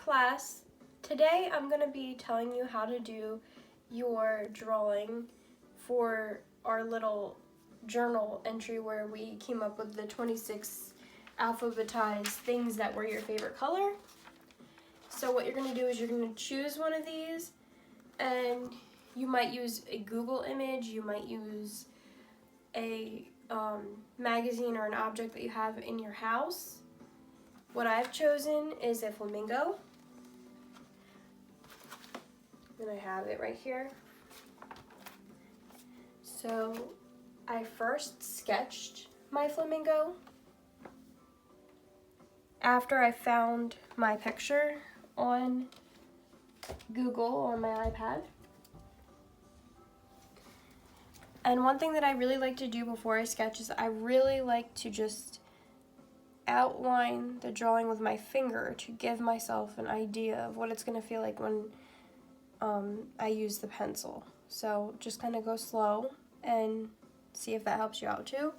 class. Today I'm going to be telling you how to do your drawing for our little journal entry where we came up with the 26 alphabetized things that were your favorite color. So what you're going to do is you're going to choose one of these, and you might use a Google image, you might use a magazine or an object that you have in your house. What I've chosen is a flamingo, and I have it right here. So I first sketched my flamingo after I found my picture on Google on my iPad. And one thing that I really like to do before I sketch is I really like to just outline the drawing with my finger to give myself an idea of what it's going to feel like when I use the pencil. So just kind of go slow and see if that helps you out too.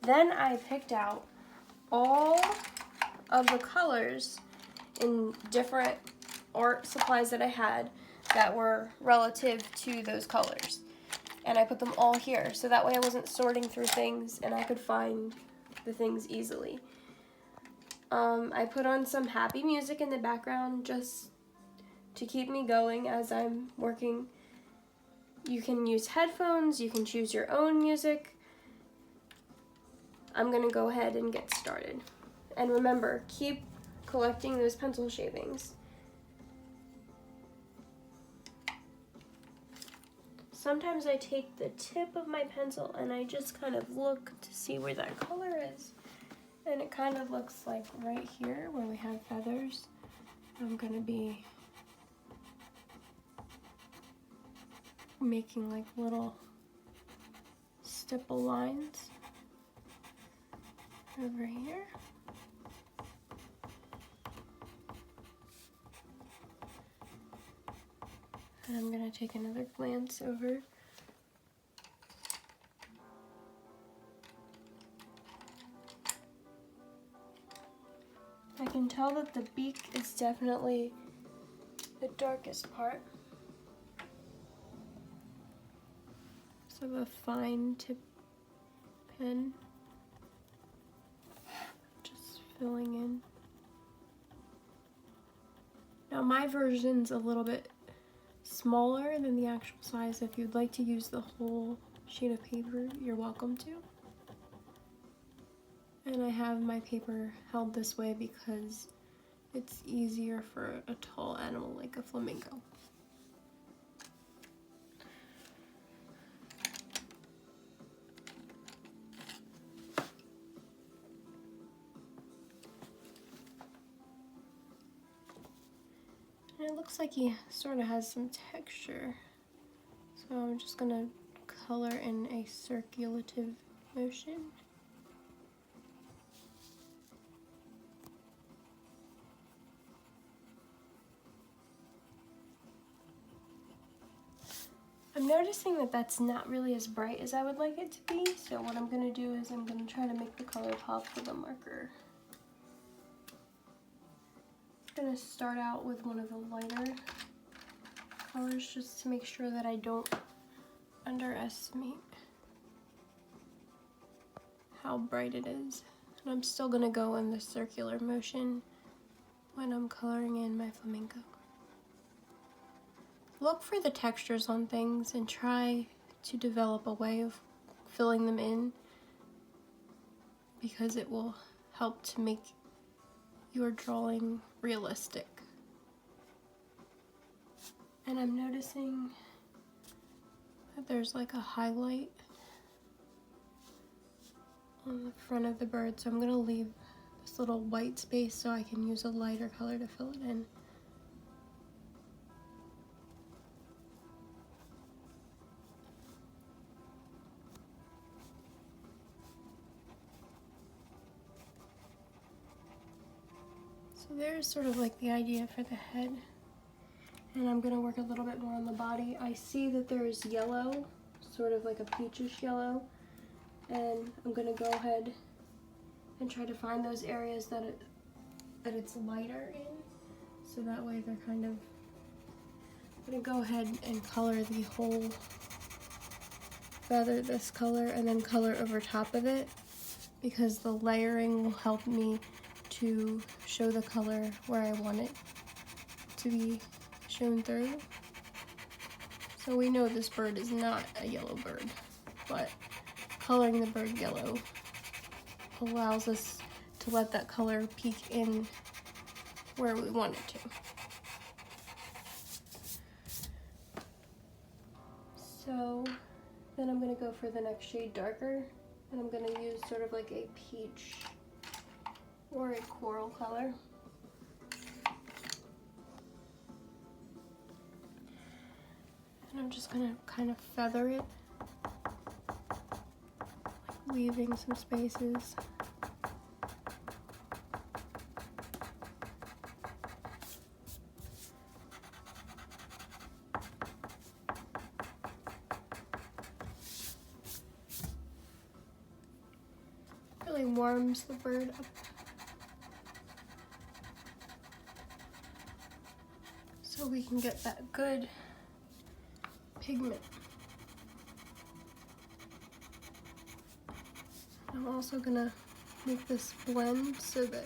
Then I picked out all of the colors in different art supplies that I had that were relative to those colors. And I put them all here, so that way I wasn't sorting through things and I could find the things easily. I put on some happy music in the background just to keep me going as I'm working. You can use headphones, you can choose your own music. I'm gonna go ahead and get started. And remember, keep collecting those pencil shavings. Sometimes I take the tip of my pencil and I just kind of look to see where that color is. And it kind of looks like right here where we have feathers. I'm gonna be making like little stipple lines over here. And I'm gonna take another glance over. I can tell that the beak is definitely the darkest part. So a fine tip pen, just filling in. Now my version's a little bit smaller than the actual size. If you'd like to use the whole sheet of paper, you're welcome to. And I have my paper held this way because it's easier for a tall animal like a flamingo. And it looks like he sort of has some texture. So I'm just gonna color in a circulative motion. I'm noticing that that's not really as bright as I would like it to be, so what I'm going to do is I'm going to try to make the color pop with a marker. I'm going to start out with one of the lighter colors just to make sure that I don't underestimate how bright it is. And I'm still going to go in the circular motion when I'm coloring in my flamingo. Look for the textures on things and try to develop a way of filling them in, because it will help to make your drawing realistic. And I'm noticing that there's like a highlight on the front of the bird, so I'm going to leave this little white space so I can use a lighter color to fill it in. So there's sort of like the idea for the head, and I'm going to work a little bit more on the body. I see that there's yellow, sort of like a peachish yellow, and I'm going to go ahead and try to find those areas that it's lighter in. so that way they're kind of, I'm gonna go ahead and color the whole feather this color and then color over top of it, because the layering will help me to show the color where I want it to be shown through. So we know this bird is not a yellow bird, but coloring the bird yellow allows us to let that color peek in where we want it to. So then I'm going to go for the next shade darker, and I'm going to use sort of like a peach or a coral color. And I'm just going to kind of feather it, like leaving some spaces. Really warms the bird up. So we can get that good pigment. I'm also gonna make this blend so that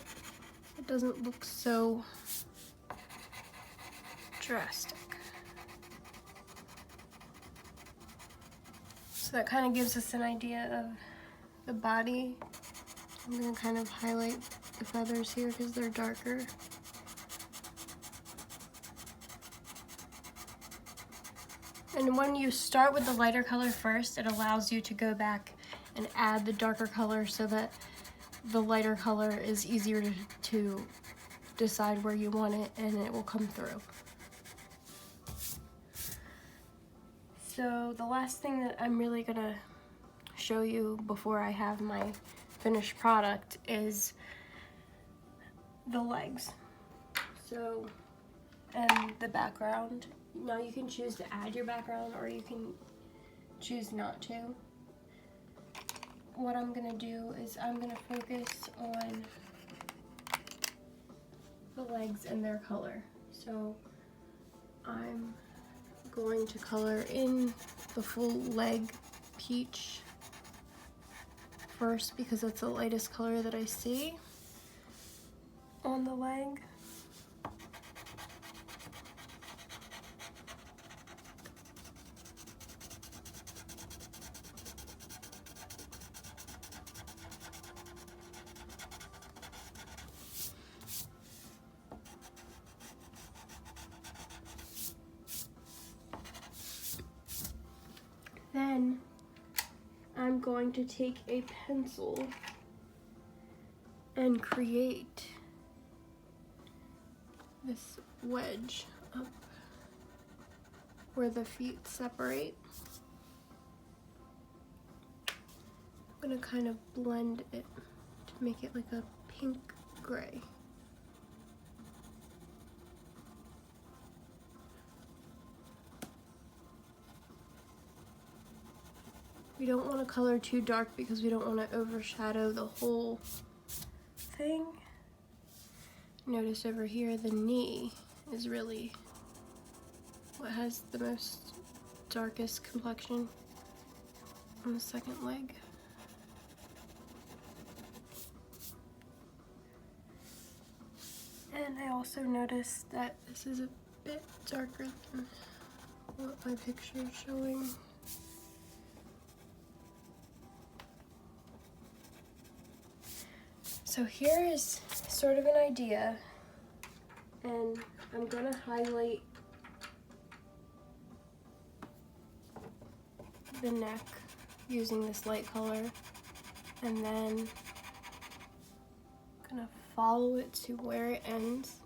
it doesn't look so drastic. So that kind of gives us an idea of the body. I'm gonna kind of highlight the feathers here because they're darker. And when you start with the lighter color first, it allows you to go back and add the darker color so that the lighter color is easier to decide where you want it, and it will come through. So the last thing that I'm really gonna show you before I have my finished product is the legs. So, and the background. Now you can choose to add your background or you can choose not to. What I'm gonna do is I'm gonna focus on the legs and their color. So I'm going to color in the full leg peach first because that's the lightest color that I see on the leg. Then I'm going to take a pencil and create this wedge up where the feet separate. I'm going to kind of blend it to make it like a pink gray. We don't want to color too dark because we don't want to overshadow the whole thing. Notice over here the knee is really what has the most darkest complexion on the second leg. And I also noticed that this is a bit darker than what my picture is showing. So here is sort of an idea, and I'm gonna highlight the neck using this light color, and then gonna follow it to where it ends,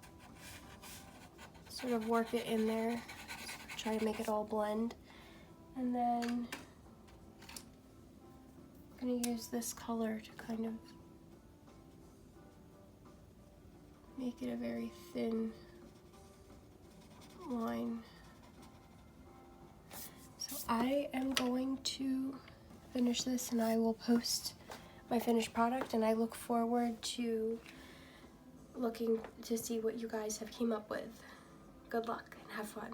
sort of work it in there, try to make it all blend, and then I'm gonna use this color to kind of make it a very thin line. So I am going to finish this and I will post my finished product, and I look forward to looking to see what you guys have came up with. Good luck and have fun.